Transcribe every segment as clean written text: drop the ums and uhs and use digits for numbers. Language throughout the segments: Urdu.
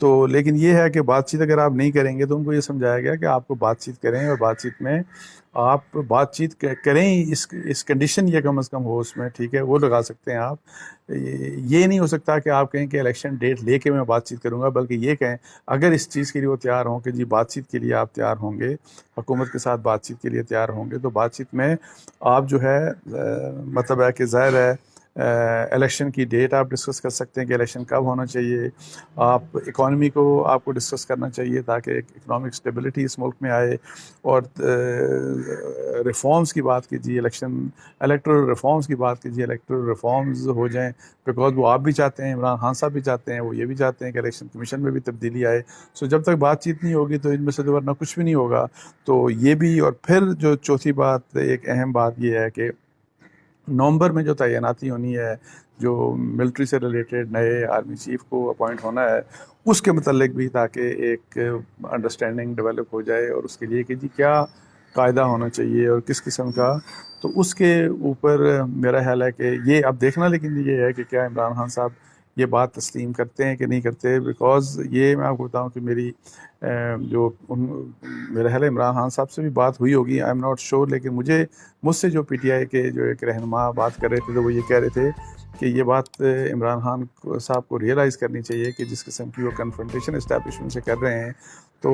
تو لیکن یہ ہے کہ بات چیت اگر آپ نہیں کریں گے تو ان کو یہ سمجھایا گیا کہ آپ کو بات چیت کریں، اور بات چیت میں آپ بات چیت کریں، اس کنڈیشن یہ کم از کم ہو اس میں، ٹھیک ہے، وہ لگا سکتے ہیں آپ۔ یہ نہیں ہو سکتا کہ آپ کہیں کہ الیکشن ڈیٹ لے کے میں بات چیت کروں گا، بلکہ یہ کہیں اگر اس چیز کے لیے وہ تیار ہوں کہ جی بات چیت کے لیے آپ تیار ہوں گے، حکومت کے ساتھ بات چیت کے لیے تیار ہوں گے، تو بات چیت میں آپ جو ہے مطلب ہے کہ ظاہر ہے الیکشن کی ڈیٹ آپ ڈسکس کر سکتے ہیں کہ الیکشن کب ہونا چاہیے، آپ اکانومی کو آپ کو ڈسکس کرنا چاہیے تاکہ ایک اکنامک اسٹیبلٹی اس ملک میں آئے، اور ریفارمز کی بات کیجیے، الیکٹرل ریفارمز کی بات کیجیے، الیکٹرل ریفارمز ہو جائیں، بیکاز وہ آپ بھی چاہتے ہیں، عمران خان صاحب بھی چاہتے ہیں، وہ یہ بھی چاہتے ہیں کہ الیکشن کمیشن میں بھی تبدیلی آئے۔ سو جب تک بات چیت نہیں ہوگی تو ان میں سے تو ورنہ کچھ بھی نہیں ہوگا۔ تو یہ بھی، اور پھر جو چوتھی بات، ایک اہم بات یہ ہے کہ نومبر میں جو تعیناتی ہونی ہے، جو ملٹری سے ریلیٹڈ نئے آرمی چیف کو اپوائنٹ ہونا ہے، اس کے متعلق بھی تاکہ ایک انڈرسٹینڈنگ ڈیولپ ہو جائے، اور اس کے لیے کہ جی کیا قاعدہ ہونا چاہیے اور کس قسم کا، تو اس کے اوپر میرا خیال ہے کہ یہ اب دیکھنا لیکن یہ ہے کہ کیا عمران خان صاحب یہ بات تسلیم کرتے ہیں کہ نہیں کرتے، بیکاز یہ میں آپ کو بتاؤں کہ میری میرا خیال ہے عمران خان صاحب سے بھی بات ہوئی ہوگی، آئی ایم ناٹ شیور، لیکن مجھ سے جو پی ٹی آئی کے جو ایک رہنما بات کر رہے تھے تو وہ یہ کہہ رہے تھے کہ یہ بات عمران خان صاحب کو ریئلائز کرنی چاہیے کہ جس قسم کی وہ کنفرنٹیشن اسٹیبلشمنٹ سے کر رہے ہیں، تو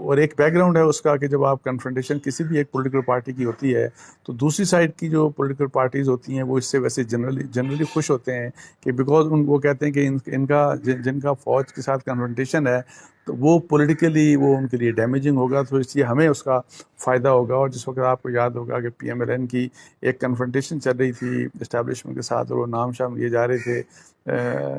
اور ایک بیک گراؤنڈ ہے اس کا کہ جب آپ کنفرنٹیشن کسی بھی ایک پولیٹیکل پارٹی کی ہوتی ہے تو دوسری سائڈ کی جو پولیٹیکل پارٹیز ہوتی ہیں وہ اس سے ویسے جنرلی خوش ہوتے ہیں کہ بیکاز وہ کہتے ہیں کہ ان کا جن کا فوج کے ساتھ کنفرنٹیشن ہے تو وہ پولیٹیکلی وہ ان کے لیے ڈیمیجنگ ہوگا، تو اس لیے ہمیں اس کا فائدہ ہوگا۔ اور جس وقت آپ کو یاد ہوگا کہ پی ایم ایل این کی ایک کنفرنٹیشن چل رہی تھی اسٹیبلشمنٹ کے ساتھ، اور وہ نام شام لیے جا رہے تھے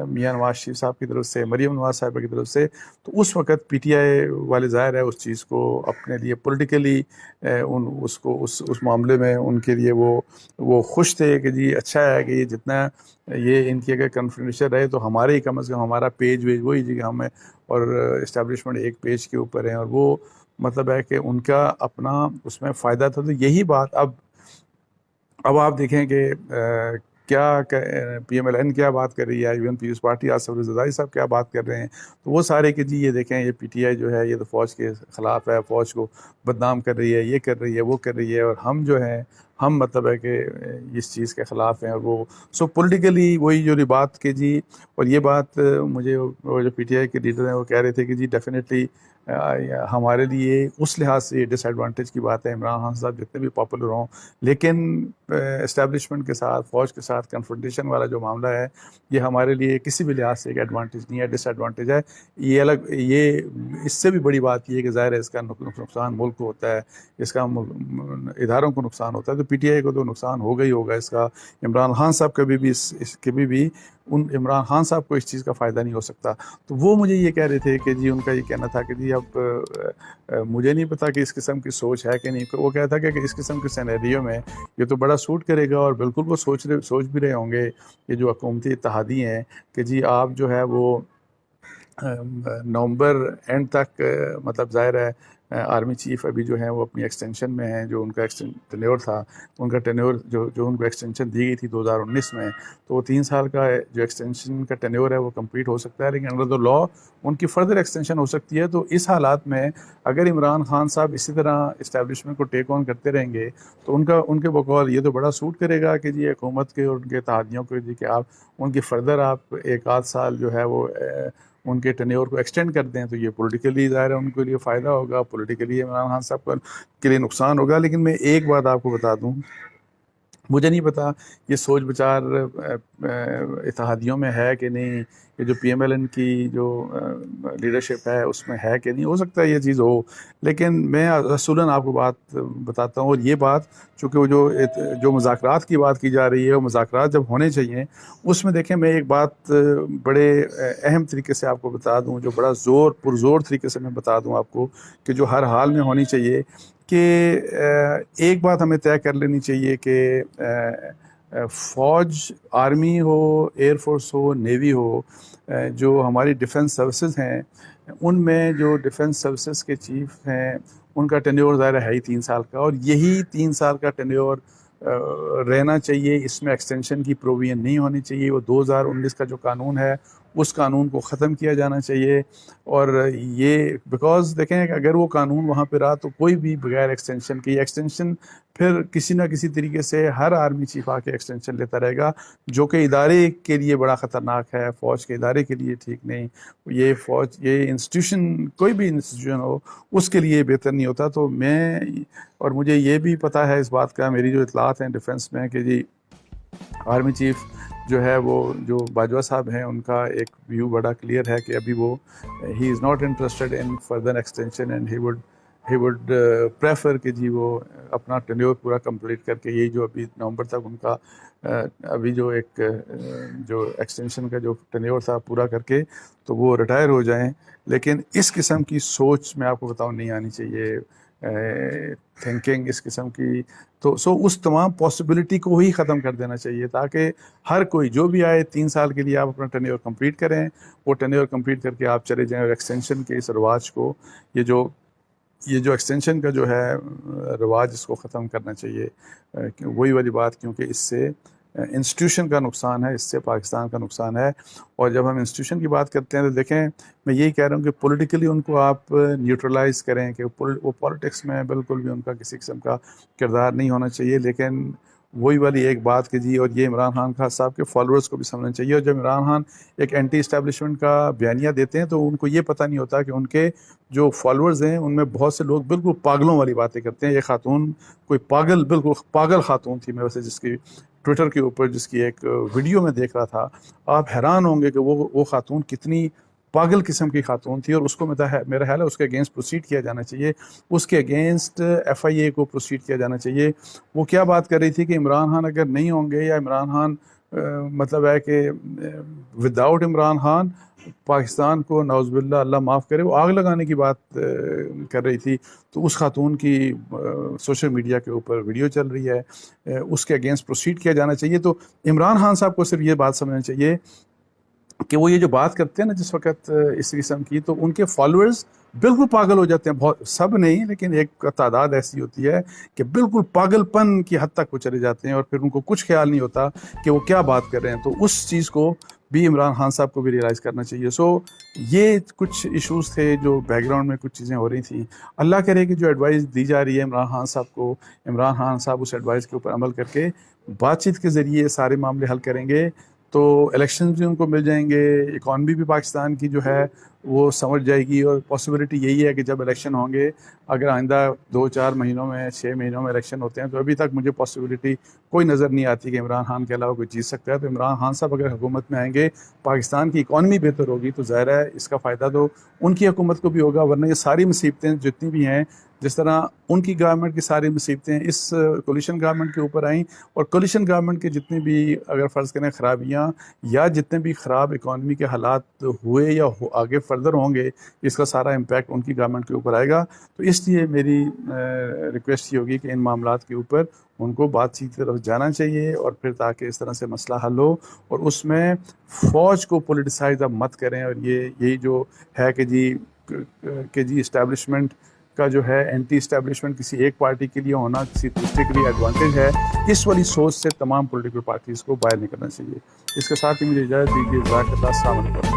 میاں نواز شریف صاحب کی طرف سے، مریم نواز صاحبہ کی طرف سے، تو اس وقت پی ٹی آئی والے ظاہر ہے اس چیز کو اپنے لیے پولیٹیکلی اس معاملے میں ان کے لیے وہ خوش تھے کہ جی اچھا ہے کہ یہ جتنا یہ ان کی اگر کنفرنٹیشن رہے تو ہمارے ہی کم از کم ہمارا پیج ویج وہی جگہ ہمیں، اور اسٹیبلشمنٹ ایک پیج کے اوپر ہیں، اور وہ مطلب ہے کہ ان کا اپنا اس میں فائدہ تھا۔ تو یہی بات اب آپ دیکھیں کہ کیا پی ایم ایل این کیا بات کر رہی ہے، even peoples party Asif Zardari صاحب کیا بات کر رہے ہیں، تو وہ سارے کہ جی یہ دیکھیں یہ پی ٹی آئی جو ہے یہ تو فوج کے خلاف ہے، فوج کو بدنام کر رہی ہے، یہ کر رہی ہے، وہ کر رہی ہے، اور ہم جو ہیں ہم مطلب ہے کہ اس چیز کے خلاف ہیں، اور وہ سو پولیٹیکلی وہی جو بات کہ جی، اور یہ بات مجھے وہ جو پی ٹی آئی کے لیڈر ہیں وہ کہہ رہے تھے کہ جی ڈیفینیٹلی ہمارے لیے اس لحاظ سے ڈس ایڈوانٹیج کی بات ہے عمران خان صاحب جتنے بھی پاپولر ہوں، لیکن اسٹیبلشمنٹ کے ساتھ فوج کے ساتھ کنفرنٹیشن والا جو معاملہ ہے یہ ہمارے لیے کسی بھی لحاظ سے ایک ایڈوانٹیج نہیں ہے، ڈس ایڈوانٹیج ہے۔ یہ اس سے بھی بڑی بات یہ ہے کہ ظاہر ہے اس کا نقصان ملک کو ہوتا ہے، اس کا اداروں کو نقصان ہوتا ہے، تو پی ٹی آئی کو تو نقصان ہوگا ہی ہوگا اس کا۔ عمران خان صاحب کبھی بھی عمران خان صاحب کو اس چیز کا فائدہ نہیں ہو سکتا۔ تو وہ مجھے یہ کہہ رہے تھے کہ جی ان کا یہ کہنا تھا کہ جی اب مجھے نہیں پتا کہ اس قسم کی سوچ ہے کہ نہیں، وہ کہتا کہ اس قسم کے سینیریو میں یہ تو بڑا سوٹ کرے گا، اور بالکل وہ سوچ بھی رہے ہوں گے یہ جو حکومتی اتحادی ہیں کہ جی آپ جو ہے وہ نومبر اینڈ تک مطلب ظاہر ہے آرمی چیف ابھی جو ہیں وہ اپنی ایکسٹینشن میں ہیں، جو ان کا ٹینیور تھا، ان کا ٹینیور جو ان کو ایکسٹینشن دی گئی تھی 2019 میں، تو وہ 3 سال کا جو ایکسٹینشن کا ٹینیور ہے وہ کمپلیٹ ہو سکتا ہے، لیکن انڈر دا لا ان کی فردر ایکسٹینشن ہو سکتی ہے۔ تو اس حالات میں اگر عمران خان صاحب اسی طرح اسٹیبلشمنٹ کو ٹیک آن کرتے رہیں گے تو ان کے بقول یہ تو بڑا سوٹ کرے گا کہ جی حکومت کے اور ان کے اتحادیوں کو جی کہ آپ ان کی فردر آپ 1 آدھ سال جو ہے وہ ان کے ٹینیور کو ایکسٹینڈ کر دیں، تو یہ پولیٹیکلی ظاہر ہے ان کے لیے فائدہ ہوگا، پولیٹیکلی عمران خان صاحب کے لیے نقصان ہوگا۔ لیکن میں ایک بات آپ کو بتا دوں، مجھے نہیں پتا یہ سوچ بچار اتحادیوں میں ہے کہ نہیں، یہ جو پی ایم ایل این کی جو لیڈرشپ ہے اس میں ہے کہ نہیں، ہو سکتا ہے یہ چیز ہو، لیکن میں اصولاً آپ کو بات بتاتا ہوں، اور یہ بات چونکہ وہ جو مذاکرات کی بات کی جا رہی ہے، وہ مذاکرات جب ہونے چاہیے اس میں دیکھیں، میں ایک بات بڑے اہم طریقے سے آپ کو بتا دوں، جو بڑا پرزور طریقے سے میں بتا دوں آپ کو کہ جو ہر حال میں ہونی چاہیے، کہ ایک بات ہمیں طے کر لینی چاہیے کہ فوج، آرمی ہو، ایئر فورس ہو، نیوی ہو، جو ہماری ڈیفنس سروسز ہیں، ان میں جو ڈیفنس سروسز کے چیف ہیں ان کا ٹینیور ظاہر ہے ہی 3 سال کا، اور یہی 3 سال کا ٹینیور رہنا چاہیے، اس میں ایکسٹینشن کی پروویژن نہیں ہونی چاہیے۔ وہ 2019 کا جو قانون ہے اس قانون کو ختم کیا جانا چاہیے. اور یہ بیکاز دیکھیں کہ اگر وہ قانون وہاں پہ رہا تو کوئی بھی بغیر ایکسٹینشن کی ایکسٹینشن پھر کسی نہ کسی طریقے سے ہر آرمی چیف آ کے ایکسٹینشن لیتا رہے گا، جو کہ ادارے کے لیے بڑا خطرناک ہے، فوج کے ادارے کے لیے ٹھیک نہیں. یہ فوج، یہ انسٹیٹیوشن، کوئی بھی انسٹیٹیوشن ہو اس کے لیے بہتر نہیں ہوتا. تو میں، اور مجھے یہ بھی پتہ ہے اس بات کا، میری جو اطلاعات ہیں ڈیفنس میں، کہ جی آرمی چیف جو ہے وہ جو باجوہ صاحب ہیں ان کا ایک ویو بڑا کلیئر ہے کہ ابھی وہ ہی is not interested in further extension and he would prefer کہ جی وہ اپنا ٹینیور پورا کمپلیٹ کر کے، یہی جو ابھی نومبر تک ان کا ابھی جو ایک جو ایکسٹینشن کا جو ٹینیور تھا پورا کر کے تو وہ ریٹائر ہو جائیں. لیکن اس قسم کی سوچ میں آپ کو بتاؤں نہیں آنی چاہیے، تھنکنگ اس قسم کی. تو اس تمام پاسبلٹی کو ہی ختم کر دینا چاہیے تاکہ ہر کوئی جو بھی آئے 3 سال کے لیے آپ اپنا ٹینیور کمپلیٹ کریں، وہ ٹینیور کمپلیٹ کر کے آپ چلے جائیں. اور ایکسٹینشن کے اس رواج کو، یہ جو ایکسٹینشن کا جو ہے رواج، اس کو ختم کرنا چاہیے. وہی والی بات، کیونکہ اس سے انسٹیٹیوشن کا نقصان ہے، اس سے پاکستان کا نقصان ہے. اور جب ہم انسٹیٹیوشن کی بات کرتے ہیں تو دیکھیں، میں یہی کہہ رہا ہوں کہ پولیٹیکلی ان کو آپ نیوٹرلائز کریں کہ وہ پالیٹکس میں بالکل بھی ان کا کسی قسم کا کردار نہیں ہونا چاہیے. لیکن وہی والی ایک بات کہ جی، اور یہ عمران خان صاحب کے فالوورز کو بھی سمجھنا چاہیے. اور جب عمران خان ایک اینٹی اسٹیبلشمنٹ کا بیانیہ دیتے ہیں تو ان کو یہ پتہ نہیں ہوتا کہ ان کے جو فالوورز ہیں ان میں بہت سے لوگ بالکل پاگلوں والی باتیں کرتے ہیں. یہ خاتون کوئی بالکل پاگل خاتون تھی. میں ویسے جس کی ٹویٹر کے اوپر جس کی ایک ویڈیو میں دیکھ رہا تھا، آپ حیران ہوں گے کہ وہ خاتون کتنی پاگل قسم کی خاتون تھی. اور اس کو میرا خیال ہے اس کے اگینسٹ پروسیڈ کیا جانا چاہیے، اس کے اگینسٹ FIA کو پروسیڈ کیا جانا چاہیے. وہ کیا بات کر رہی تھی کہ عمران خان اگر نہیں ہوں گے، یا عمران خان مطلب ہے کہ وداؤٹ عمران خان پاکستان کو نعوذ باللہ اللہ معاف کرے وہ آگ لگانے کی بات کر رہی تھی. تو اس خاتون کی سوشل میڈیا کے اوپر ویڈیو چل رہی ہے، اس کے اگینسٹ پروسیڈ کیا جانا چاہیے. تو عمران خان صاحب کو صرف یہ بات سمجھنا چاہیے کہ وہ یہ جو بات کرتے ہیں نا جس وقت اس قسم کی، تو ان کے فالوورز بالکل پاگل ہو جاتے ہیں. بہت، سب نہیں، لیکن ایک تعداد ایسی ہوتی ہے کہ بالکل پاگل پن کی حد تک وہ چلے جاتے ہیں، اور پھر ان کو کچھ خیال نہیں ہوتا کہ وہ کیا بات کر رہے ہیں. تو اس چیز کو بھی عمران خان صاحب کو بھی ریئلائز کرنا چاہیے. یہ کچھ ایشوز تھے جو بیک گراؤنڈ میں کچھ چیزیں ہو رہی تھیں. اللہ کرے کہ جو ایڈوائز دی جا رہی ہے عمران خان صاحب کو، عمران خان صاحب اس ایڈوائز کے اوپر عمل کر کے بات چیت کے ذریعے سارے معاملے حل کریں گے تو الیکشن بھی ان کو مل جائیں گے. اکانومی بھی پاکستان کی جو ہے وہ سمجھ جائے گی. اور پاسبلٹی یہی ہے کہ جب الیکشن ہوں گے، اگر آئندہ 2-4 مہینوں میں 6 مہینوں میں الیکشن ہوتے ہیں، تو ابھی تک مجھے پاسبلٹی کوئی نظر نہیں آتی کہ عمران خان کے علاوہ کوئی جیت سکتا ہے. تو عمران خان صاحب اگر حکومت میں آئیں گے، پاکستان کی اکانومی بہتر ہوگی تو ظاہر ہے اس کا فائدہ تو ان کی حکومت کو بھی ہوگا. ورنہ یہ ساری مصیبتیں جتنی بھی ہیں، جس طرح ان کی گورنمنٹ کی ساری مصیبتیں اس کولیشن گورنمنٹ کے اوپر آئیں، اور کولیشن گورنمنٹ کے جتنے بھی اگر فرض کریں خرابیاں یا جتنے بھی خراب اکانومی کے حالات ہوئے یا آگے فردر ہوں گے، اس کا سارا امپیکٹ ان کی گورنمنٹ کے اوپر آئے گا. تو اس لیے میری ریکویسٹ یہ ہوگی کہ ان معاملات کے اوپر ان کو بات چیت کی طرف جانا چاہیے، اور پھر تاکہ اس طرح سے مسئلہ حل ہو. اور اس میں فوج کو پولیٹیسائز اب مت کریں. اور یہی جو ہے کہ جی اسٹیبلشمنٹ کا جو ہے اینٹی اسٹیبلشمنٹ کسی ایک پارٹی کے لیے ہونا کسی دوسرے کے لیے ایڈوانٹیج ہے، اس والی سوچ سے تمام پولیٹیکل پارٹیز کو باہر نکلنا چاہیے. اس کے ساتھ ہی مجھے اجازت دیجیے. جزاک اللہ. السلام علیکم.